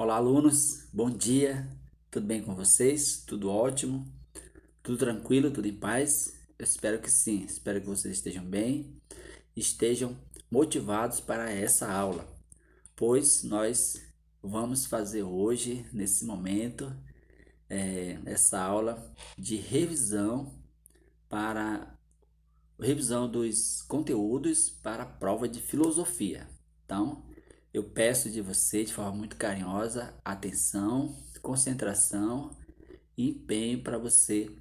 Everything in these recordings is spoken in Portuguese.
Olá, alunos, bom dia, tudo bem com vocês? Tudo ótimo? Tudo tranquilo? Tudo em paz? Eu espero que sim, espero que vocês estejam bem, estejam motivados para essa aula, pois nós vamos fazer hoje, nesse momento, essa aula de revisão dos conteúdos para a prova de filosofia. Então, eu peço de você, de forma muito carinhosa, atenção, concentração e empenho para você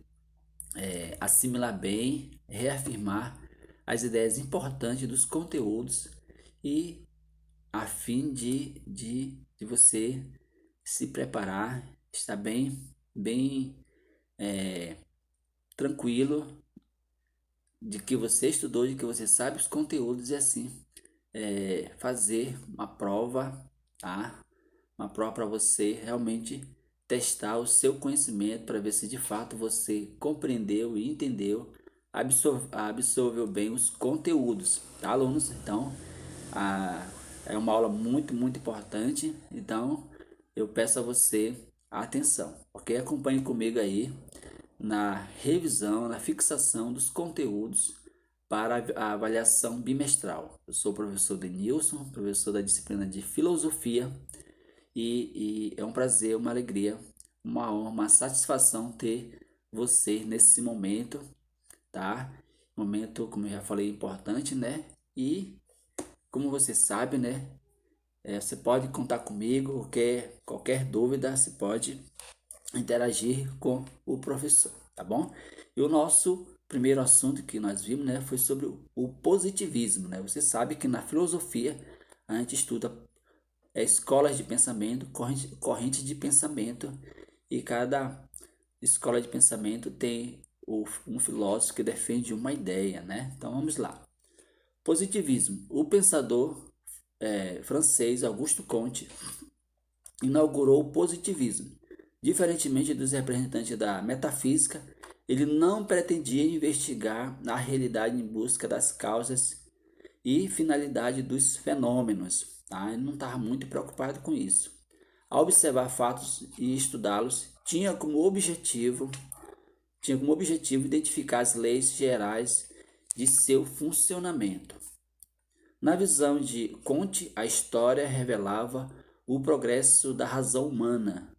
assimilar bem, reafirmar as ideias importantes dos conteúdos e a fim de você se preparar, estar bem tranquilo de que você estudou, de que você sabe os conteúdos e assim fazer uma prova, tá? Uma prova para você realmente testar o seu conhecimento para ver se de fato você compreendeu e entendeu, absorveu bem os conteúdos, tá, alunos? Então, a, é uma aula muito importante, então eu peço a você atenção, ok? Acompanhe comigo aí na revisão, na fixação dos conteúdos para a avaliação bimestral. Eu sou o professor Denilson, professor da disciplina de Filosofia, e é um prazer, uma alegria, uma honra, uma satisfação ter você nesse momento, tá? Momento, como eu já falei, importante, né? E como você sabe, né? Você pode contar comigo, qualquer dúvida, você pode interagir com o professor, tá bom? E o nosso primeiro assunto que nós vimos, né, foi sobre o positivismo, né? Você sabe que na filosofia a gente estuda escolas de pensamento, corrente de pensamento, e cada escola de pensamento tem um filósofo que defende uma ideia, né? Então vamos lá. Positivismo. O pensador francês Auguste Comte inaugurou o positivismo. Diferentemente dos representantes da metafísica, ele não pretendia investigar a realidade em busca das causas e finalidade dos fenômenos. Tá? Ele não estava muito preocupado com isso. Ao observar fatos e estudá-los, tinha como objetivo identificar as leis gerais de seu funcionamento. Na visão de Comte, a história revelava o progresso da razão humana,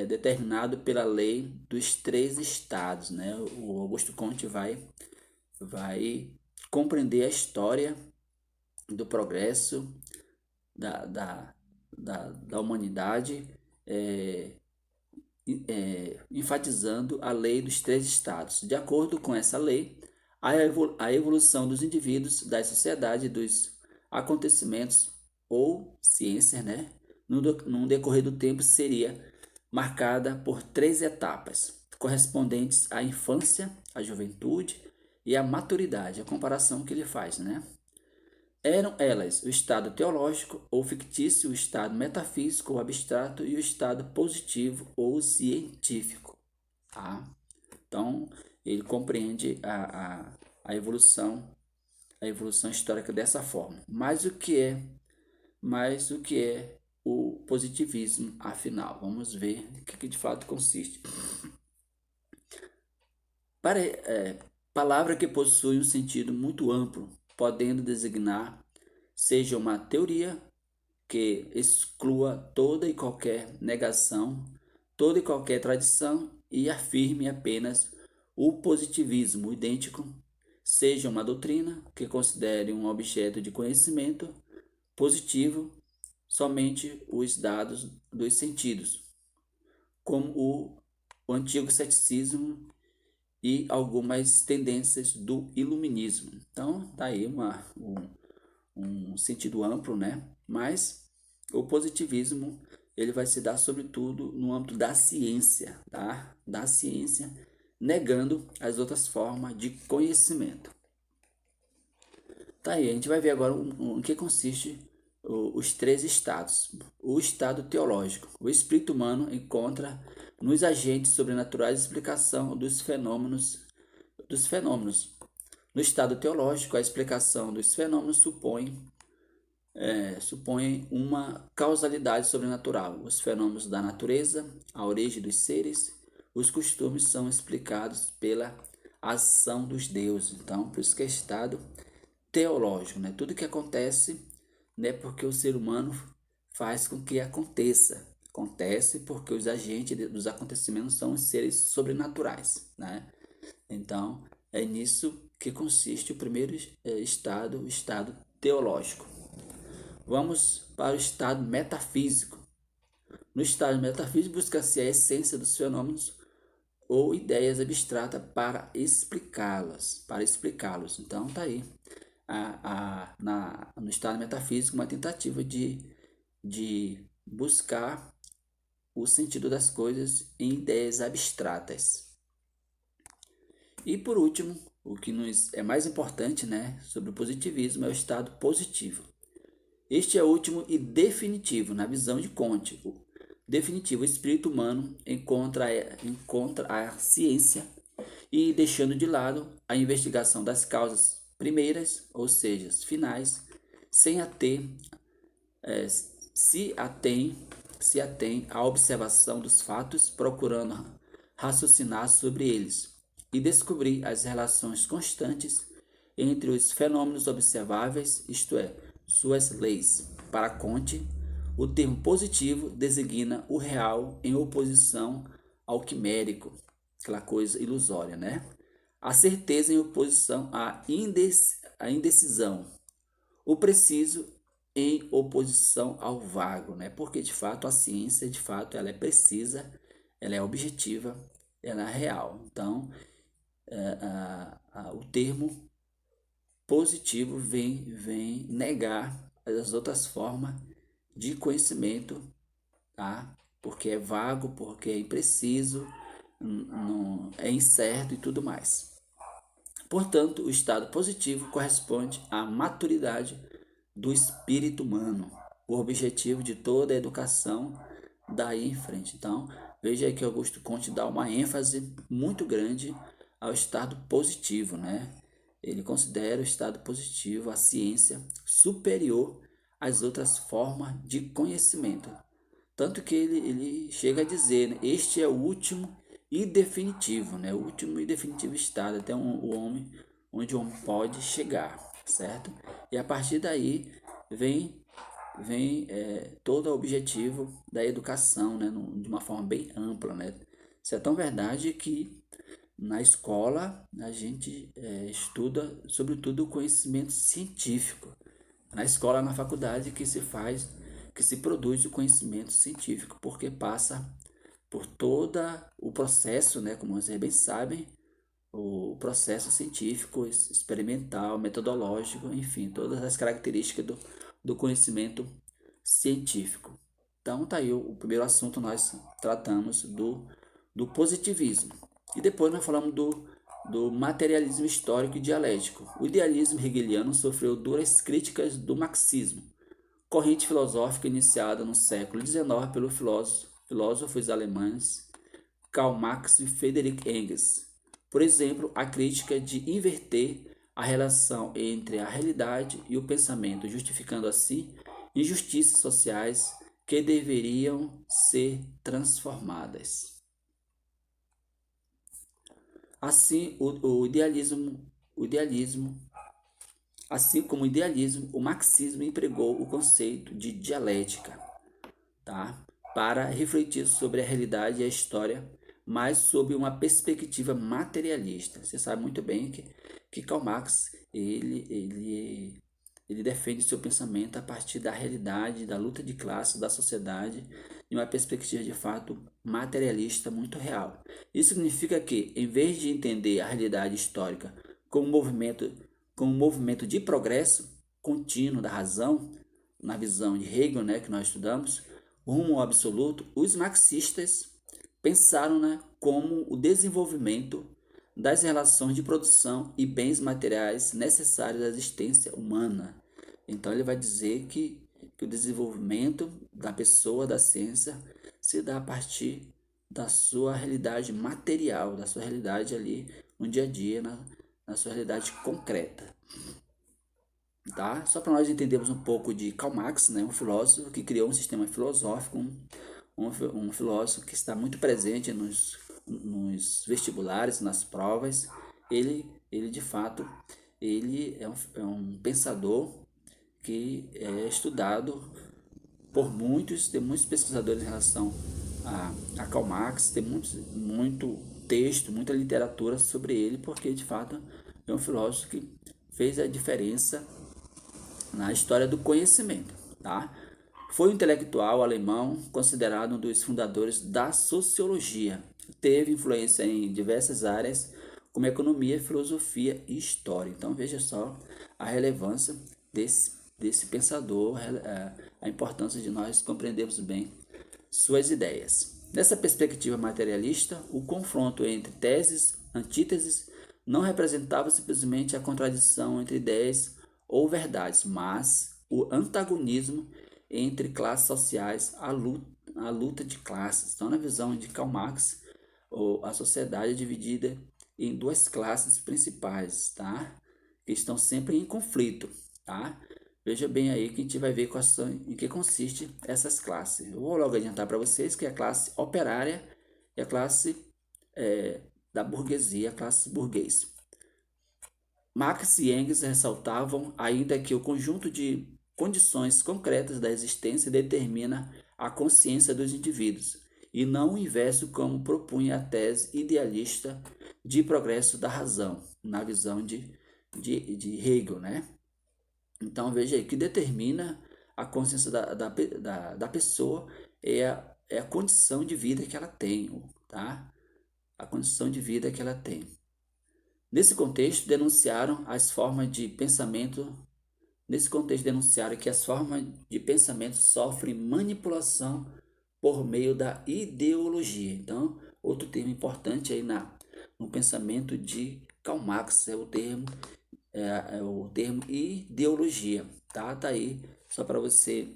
determinado pela lei dos três estados. Né? O Augusto Comte vai compreender a história do progresso da humanidade, enfatizando a lei dos três estados. De acordo com essa lei, a evolução dos indivíduos, das sociedades, dos acontecimentos ou ciências, né, no decorrer do tempo seria marcada por três etapas, correspondentes à infância, à juventude e à maturidade, a comparação que ele faz, né? Eram elas o estado teológico ou fictício, o estado metafísico ou abstrato e o estado positivo ou científico. Tá? Então, ele compreende a evolução histórica dessa forma. Mas o que é o positivismo, afinal? Vamos ver o que de fato consiste. Palavra que possui um sentido muito amplo, podendo designar seja uma teoria que exclua toda e qualquer negação, toda e qualquer tradição e afirme apenas o positivismo idêntico, seja uma doutrina que considere um objeto de conhecimento positivo somente os dados dos sentidos, como o antigo ceticismo e algumas tendências do iluminismo. Então, tá aí um sentido amplo, né? Mas o positivismo ele vai se dar sobretudo no âmbito da ciência, tá? Da ciência, negando as outras formas de conhecimento. Tá aí, a gente vai ver agora em que consiste os três estados. O estado teológico. O espírito humano encontra nos agentes sobrenaturais explicação dos fenômenos. No estado teológico, a explicação dos fenômenos supõe supõem uma causalidade sobrenatural. Os fenômenos da natureza, a origem dos seres, os costumes são explicados pela ação dos deuses. Então, por isso que é estado teológico, né? Tudo que acontece, né, porque o ser humano faz com que aconteça. Acontece porque os agentes dos acontecimentos são os seres sobrenaturais, né? Então, é nisso que consiste o primeiro estado, o estado teológico. Vamos para o estado metafísico. No estado metafísico, busca-se a essência dos fenômenos ou ideias abstratas para explicá-los. Então, tá aí no estado metafísico uma tentativa de buscar o sentido das coisas em ideias abstratas. E por último, o que nos é mais importante, né, sobre o positivismo é o estado positivo. Este é o último e definitivo na visão de Comte. O definitivo, o espírito humano encontra a ciência e deixando de lado a investigação das causas primeiras, ou seja, as finais, sem ater, é, se atém à observação dos fatos, procurando raciocinar sobre eles e descobrir as relações constantes entre os fenômenos observáveis, isto é, suas leis. Para Comte, o termo positivo designa o real em oposição ao quimérico, aquela coisa ilusória, né? A certeza em oposição à indecisão, o preciso em oposição ao vago, né? Porque de fato a ciência, de fato, ela é precisa, ela é objetiva, ela é real. Então, o termo positivo vem negar as outras formas de conhecimento, tá? Porque é vago, porque é impreciso, não, é incerto e tudo mais. Portanto, o estado positivo corresponde à maturidade do espírito humano, o objetivo de toda a educação daí em frente. Então, veja aí que Augusto Comte dá uma ênfase muito grande ao estado positivo, né? Ele considera o estado positivo, a ciência, superior às outras formas de conhecimento. Tanto que ele chega a dizer, né, este é o último e definitivo, né? O último e definitivo estado até o homem, onde o homem pode chegar, certo? E a partir daí vem todo o objetivo da educação, né? De uma forma bem ampla, né? Isso é tão verdade que na escola a gente estuda sobretudo o conhecimento científico. Na escola, na faculdade que se produz o conhecimento científico, porque passa por todo o processo, né, como vocês bem sabem, o processo científico, experimental, metodológico, enfim, todas as características do conhecimento científico. Então, tá aí o primeiro assunto, nós tratamos do positivismo. E depois nós falamos do materialismo histórico e dialético. O idealismo hegeliano sofreu duras críticas do marxismo, corrente filosófica iniciada no século XIX pelos filósofos alemães Karl Marx e Friedrich Engels. Por exemplo, a crítica de inverter a relação entre a realidade e o pensamento, justificando assim injustiças sociais que deveriam ser transformadas. Assim, o idealismo, assim como o idealismo, o marxismo empregou o conceito de dialética, tá? Para refletir sobre a realidade e a história, mas sob uma perspectiva materialista. Você sabe muito bem que Karl Marx ele defende seu pensamento a partir da realidade, da luta de classe, da sociedade, de uma perspectiva de fato materialista muito real. Isso significa que, em vez de entender a realidade histórica como um movimento de progresso contínuo da razão, na visão de Hegel, né, que nós estudamos, rumo ao absoluto, os marxistas pensaram, né, como o desenvolvimento das relações de produção e bens materiais necessários à existência humana. Então ele vai dizer que o desenvolvimento da pessoa, da ciência, se dá a partir da sua realidade material, da sua realidade ali no dia a dia, na sua realidade concreta. tá? Só para nós entendermos um pouco de Karl Marx, né? Um filósofo que criou um sistema filosófico, um filósofo que está muito presente nos vestibulares, nas provas. Ele de fato, ele é um pensador que é estudado por tem muitos pesquisadores em relação a Karl Marx, tem muito texto, muita literatura sobre ele, porque de fato é um filósofo que fez a diferença na história do conhecimento, tá? Foi um intelectual alemão considerado um dos fundadores da sociologia. Teve influência em diversas áreas, como economia, filosofia e história. Então veja só a relevância desse pensador, a importância de nós compreendermos bem suas ideias. Nessa perspectiva materialista, o confronto entre teses, antíteses, não representava simplesmente a contradição entre ideias ou verdades, mas o antagonismo entre classes sociais, a luta de classes. Então, na visão de Karl Marx, a sociedade é dividida em duas classes principais, tá? Que estão sempre em conflito, tá? Veja bem aí que a gente vai ver em que consiste essas classes. Eu vou logo adiantar para vocês que é a classe operária e a classe da burguesia, a classe burguês. Marx e Engels ressaltavam ainda que o conjunto de condições concretas da existência determina a consciência dos indivíduos, e não o inverso como propunha a tese idealista de progresso da razão, na visão de Hegel, né? Então veja aí, que determina a consciência da pessoa é a condição de vida que ela tem, tá? A condição de vida que ela tem. Nesse contexto, denunciaram as formas de pensamento. Nesse contexto, denunciaram que as formas de pensamento sofrem manipulação por meio da ideologia. Então, outro termo importante aí no pensamento de Karl Marx é o termo ideologia, tá? Tá aí só para você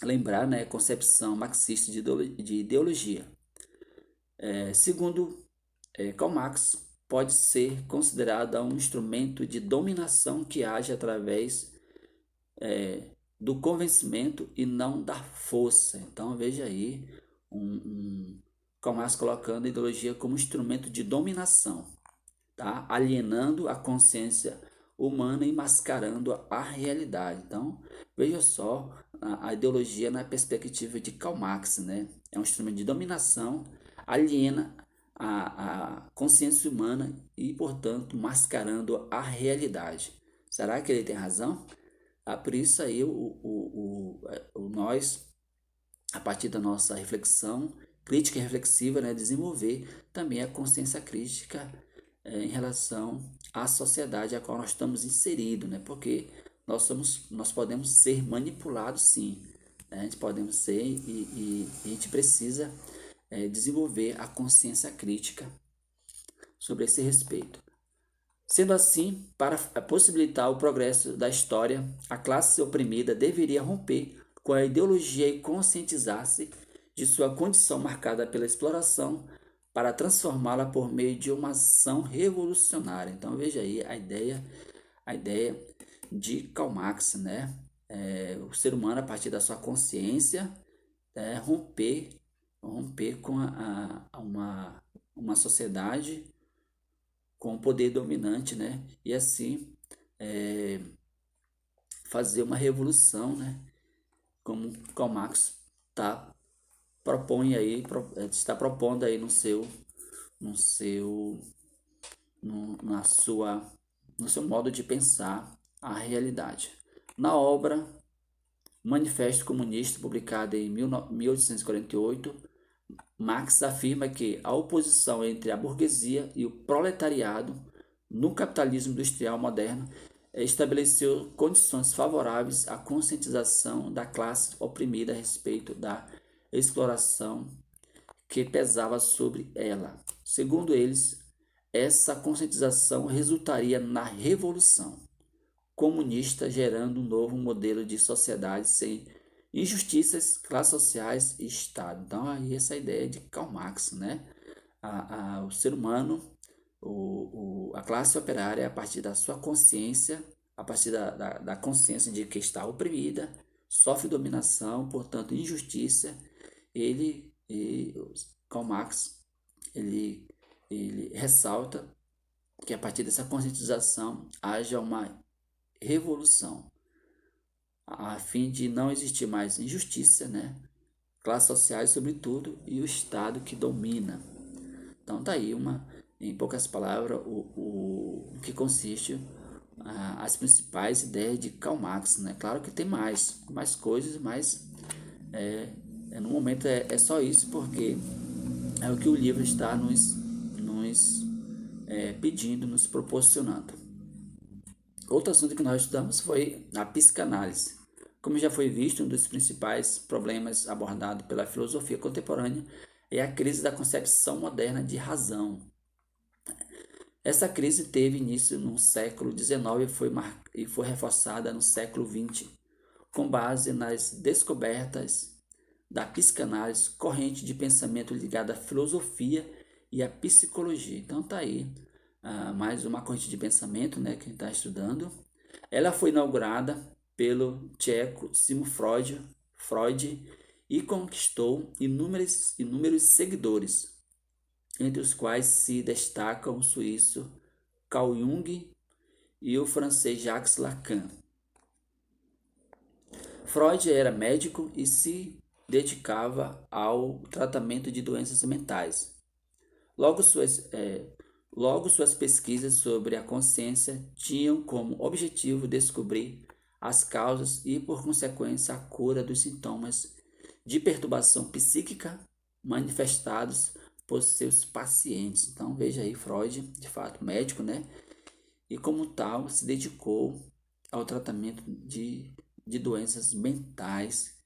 lembrar, né? Concepção marxista de ideologia. Segundo Karl Marx, pode ser considerada um instrumento de dominação que age através do convencimento e não da força. Então veja aí Karl Marx colocando a ideologia como instrumento de dominação, tá? Alienando a consciência humana e mascarando a realidade. Então veja só a ideologia na perspectiva de Karl Marx, né? É um instrumento de dominação, aliena a consciência humana e, portanto, mascarando a realidade. Será que ele tem razão? Por isso aí nós, a partir da nossa reflexão, crítica e reflexiva, né, desenvolver também a consciência crítica em relação à sociedade a qual nós estamos inseridos, né? Porque nós podemos ser manipulados, sim, né? A gente podemos ser e a gente precisa desenvolver a consciência crítica sobre esse respeito. Sendo assim, para possibilitar o progresso da história, a classe oprimida deveria romper com a ideologia e conscientizar-se de sua condição marcada pela exploração para transformá-la por meio de uma ação revolucionária. Então veja aí a ideia de Karl Marx, né? O ser humano a partir da sua consciência romper com uma sociedade com o poder dominante, né? E assim fazer uma revolução, né? Como Karl Marx tá, está propondo aí no seu, no, na sua, no seu modo de pensar a realidade. Na obra Manifesto Comunista, publicada em 1848, Marx afirma que a oposição entre a burguesia e o proletariado no capitalismo industrial moderno estabeleceu condições favoráveis à conscientização da classe oprimida a respeito da exploração que pesava sobre ela. Segundo eles, essa conscientização resultaria na revolução comunista, gerando um novo modelo de sociedade sem injustiças, classes sociais e Estado. Então, aí essa ideia de Karl Marx, né? O ser humano, a classe operária, a partir da sua consciência, a partir da consciência de que está oprimida, sofre dominação, portanto, injustiça. Karl Marx, ele, ele ressalta que a partir dessa conscientização haja uma revolução, a fim de não existir mais injustiça, né? Classes sociais, sobretudo, e o Estado que domina. Então, tá aí em poucas palavras, o que consiste as principais ideias de Karl Marx, né? Claro que tem mais coisas, mas no momento é só isso, porque é o que o livro está nos pedindo, nos proporcionando. Outro assunto que nós estudamos foi a psicanálise. Como já foi visto, um dos principais problemas abordados pela filosofia contemporânea é a crise da concepção moderna de razão. Essa crise teve início no século XIX e foi reforçada no século XX, com base nas descobertas da psicanálise, corrente de pensamento ligada à filosofia e à psicologia. Então tá aí mais uma corrente de pensamento, né, que a gente está estudando. Ela foi inaugurada pelo tcheco Sigmund Freud e conquistou inúmeros seguidores, entre os quais se destacam o suíço Carl Jung e o francês Jacques Lacan. Freud era médico e se dedicava ao tratamento de doenças mentais. Logo suas pesquisas sobre a consciência tinham como objetivo descobrir as causas e, por consequência, a cura dos sintomas de perturbação psíquica manifestados por seus pacientes. Então, veja aí, Freud, de fato, médico, né? E como tal, se dedicou ao tratamento de doenças mentais,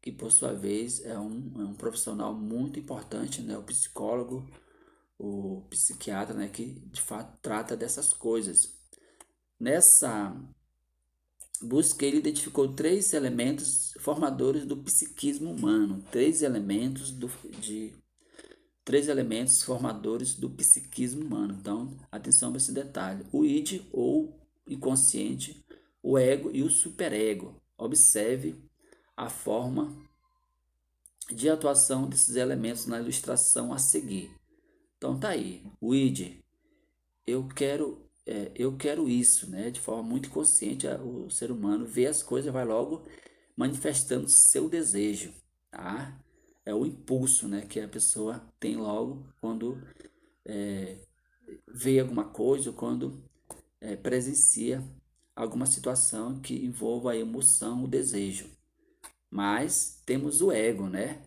que por sua vez é um profissional muito importante, né? O psicólogo, o psiquiatra, né? Que de fato trata dessas coisas. Nessa busca, ele identificou três elementos formadores do psiquismo humano, três elementos formadores do psiquismo humano. Então, atenção para esse detalhe: o id, ou inconsciente, o ego e o superego. Observe a forma de atuação desses elementos na ilustração a seguir. Então, tá aí: o id, eu quero isso, né? De forma muito consciente, o ser humano vê as coisas, vai logo manifestando seu desejo, tá? É o impulso, né, que a pessoa tem logo quando vê alguma coisa ou quando presencia alguma situação que envolva a emoção, o desejo. Mas temos o ego, né?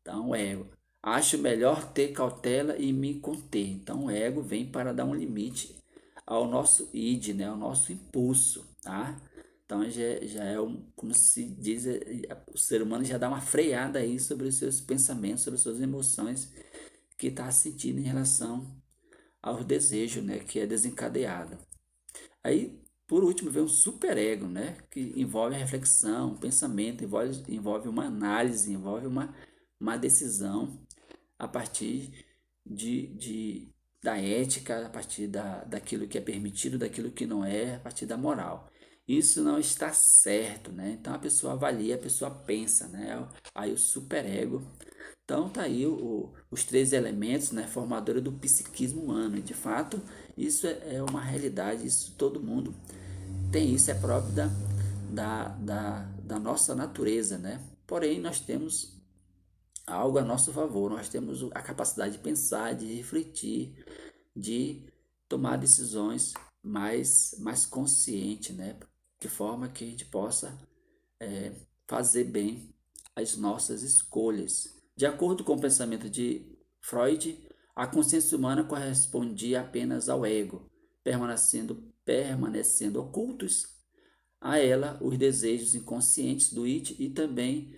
Então, o ego. Acho melhor ter cautela e me conter. Então, o ego vem para dar um limite ao nosso id, né? Ao nosso impulso, tá? Então, já é como se diz, o ser humano já dá uma freada aí sobre os seus pensamentos, sobre as suas emoções que está sentindo em relação ao desejo, né? Que é desencadeado. Aí, por último, vem o superego, né? Que envolve a reflexão, o pensamento, envolve uma análise, envolve uma decisão a partir da ética, a partir daquilo que é permitido, daquilo que não é, a partir da moral. Isso não está certo, né? Então a pessoa avalia, a pessoa pensa, né? Aí o superego. Então tá aí os três elementos, né, formadores do psiquismo humano. E de fato, isso é uma realidade, isso todo mundo tem, isso é próprio da nossa natureza, né? Porém, nós temos algo a nosso favor, nós temos a capacidade de pensar, de refletir, de tomar decisões mais consciente, né? De forma que a gente possa fazer bem as nossas escolhas. De acordo com o pensamento de Freud, a consciência humana correspondia apenas ao ego, permanecendo ocultos a ela os desejos inconscientes do id e também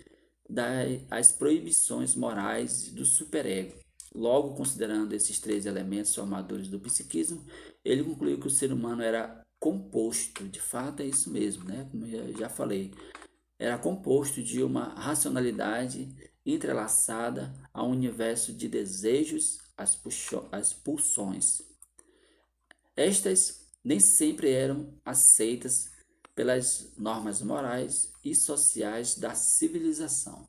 as proibições morais do superego. Logo, considerando esses três elementos formadores do psiquismo, ele concluiu que o ser humano era composto, de fato é isso mesmo, né? Como eu já falei, era composto de uma racionalidade entrelaçada a um universo de desejos, as pulsões. Estas nem sempre eram aceitas pelas normas morais e sociais da civilização.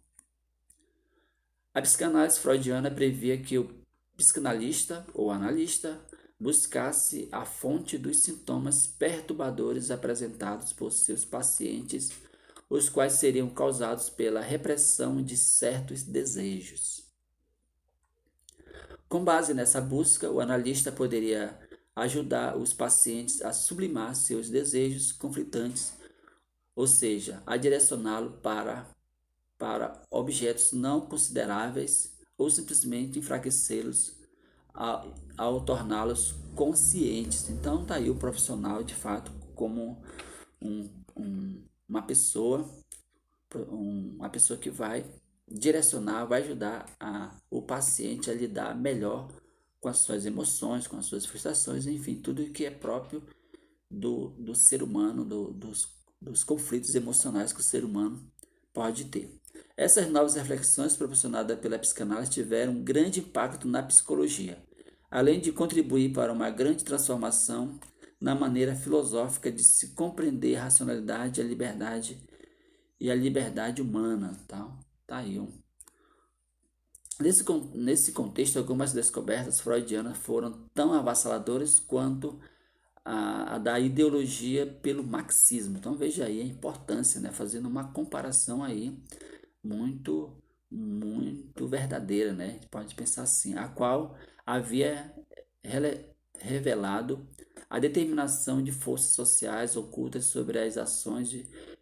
A psicanálise freudiana previa que o psicanalista ou analista buscasse a fonte dos sintomas perturbadores apresentados por seus pacientes, os quais seriam causados pela repressão de certos desejos. Com base nessa busca, o analista poderia ajudar os pacientes a sublimar seus desejos conflitantes, ou seja, a direcioná-lo para objetos não consideráveis ou simplesmente enfraquecê-los ao torná-los conscientes. Então, está aí o profissional, de fato, como uma pessoa que vai direcionar, vai ajudar o paciente a lidar melhor com as suas emoções, com as suas frustrações, enfim, tudo que é próprio do ser humano, dos conflitos emocionais que o ser humano pode ter. Essas novas reflexões proporcionadas pela psicanálise tiveram um grande impacto na psicologia, além de contribuir para uma grande transformação na maneira filosófica de se compreender a racionalidade e a liberdade humana. Tá aí. Nesse contexto, algumas descobertas freudianas foram tão avassaladoras quanto a da ideologia pelo marxismo. Então veja aí a importância, né? Fazendo uma comparação aí muito, muito verdadeira, né? A gente pode pensar assim, a qual havia revelado a determinação de forças sociais ocultas sobre as ações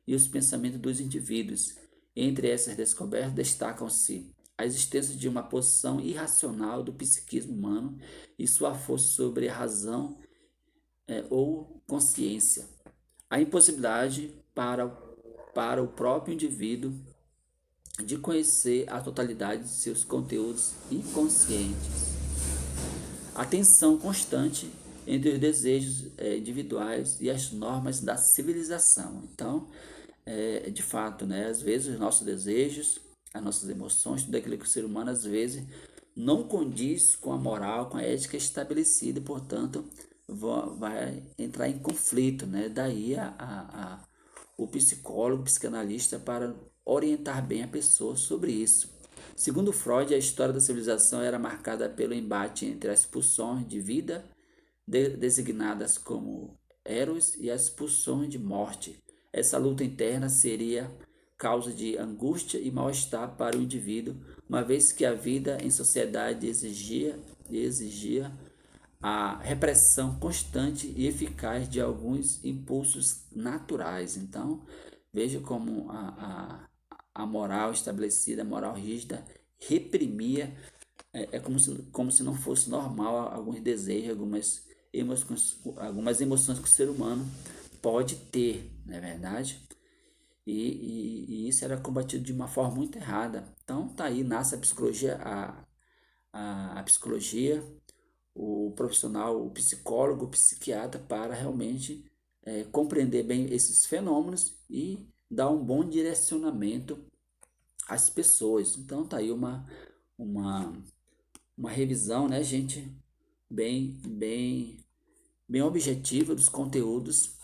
e os pensamentos dos indivíduos. Entre essas descobertas destacam-se a existência de uma posição irracional do psiquismo humano e sua força sobre a razão ou consciência. A impossibilidade para o próprio indivíduo de conhecer a totalidade de seus conteúdos inconscientes. A tensão constante entre os desejos individuais e as normas da civilização. Então, de fato, né, às vezes os nossos desejos, as nossas emoções, tudo aquilo que o ser humano às vezes não condiz com a moral, com a ética estabelecida e, portanto, vai entrar em conflito, né? Daí o psicólogo, o psicanalista para orientar bem a pessoa sobre isso. Segundo Freud, a história da civilização era marcada pelo embate entre as pulsões de vida, designadas como Eros, e as pulsões de morte. Essa luta interna seria causa de angústia e mal-estar para o indivíduo, uma vez que a vida em sociedade exigia a repressão constante e eficaz de alguns impulsos naturais. Então, veja como a moral estabelecida, a moral rígida, reprimia, como se não fosse normal alguns desejos, algumas emoções que o ser humano pode ter, não é verdade? E isso era combatido de uma forma muito errada. Então, tá aí, nasce a psicologia, a psicologia, o profissional, o psicólogo, o psiquiatra, para realmente compreender bem esses fenômenos e dar um bom direcionamento às pessoas. Então tá aí uma revisão, né, gente, bem objetiva dos conteúdos,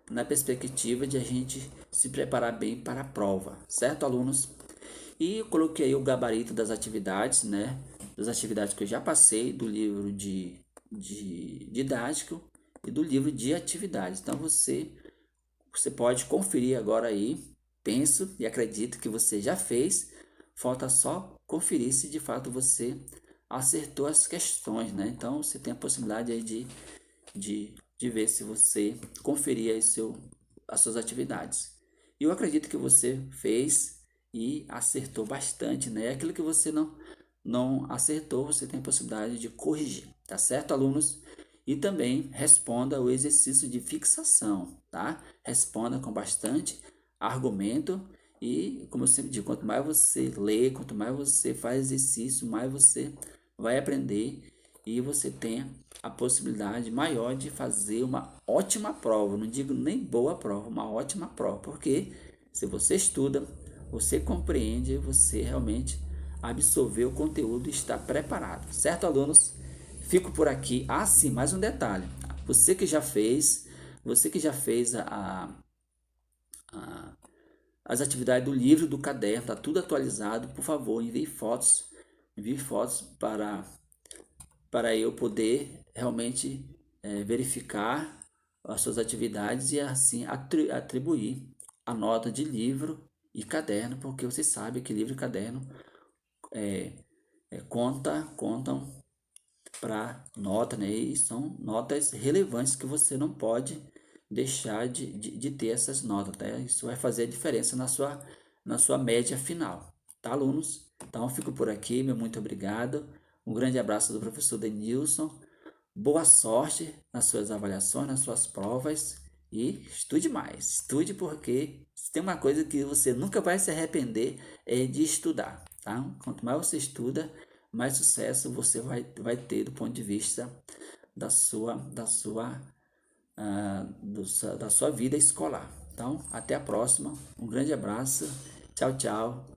na perspectiva de a gente se preparar bem para a prova, certo, alunos? E eu coloquei aí o gabarito das atividades, né? Das atividades que eu já passei, do livro de didático e do livro de atividades. Então você pode conferir agora aí, penso e acredito que você já fez, falta só conferir se de fato você acertou as questões, né? Então você tem a possibilidade aí de ver se você conferir aí as suas atividades. E eu acredito que você fez e acertou bastante, né? Aquilo que você não acertou, você tem a possibilidade de corrigir, tá certo, alunos? E também responda o exercício de fixação, tá? Responda com bastante argumento e, como eu sempre digo, quanto mais você lê, quanto mais você faz exercício, mais você vai aprender e você tem a possibilidade maior de fazer uma ótima prova. Não digo nem boa prova, uma ótima prova, porque se você estuda, você compreende, você realmente absorveu o conteúdo e está preparado. Certo, alunos? Fico por aqui. Ah, sim, mais um detalhe. Você que já fez, você que já fez a- as atividades do livro, do caderno, está tudo atualizado, por favor, envie fotos para eu poder realmente verificar as suas atividades e assim atribuir a nota de livro e caderno, porque você sabe que livro e caderno contam para nota, né? E são notas relevantes que você não pode deixar de ter essas notas, tá? Isso vai fazer a diferença na sua média final, tá, alunos? Então, eu fico por aqui, meu muito obrigado. Um grande abraço do professor Denilson. Boa sorte nas suas avaliações, nas suas provas e estude mais. Estude porque se tem uma coisa que você nunca vai se arrepender é de estudar, tá? Quanto mais você estuda, mais sucesso você vai ter do ponto de vista da sua vida escolar. Então, até a próxima. Um grande abraço. Tchau, tchau.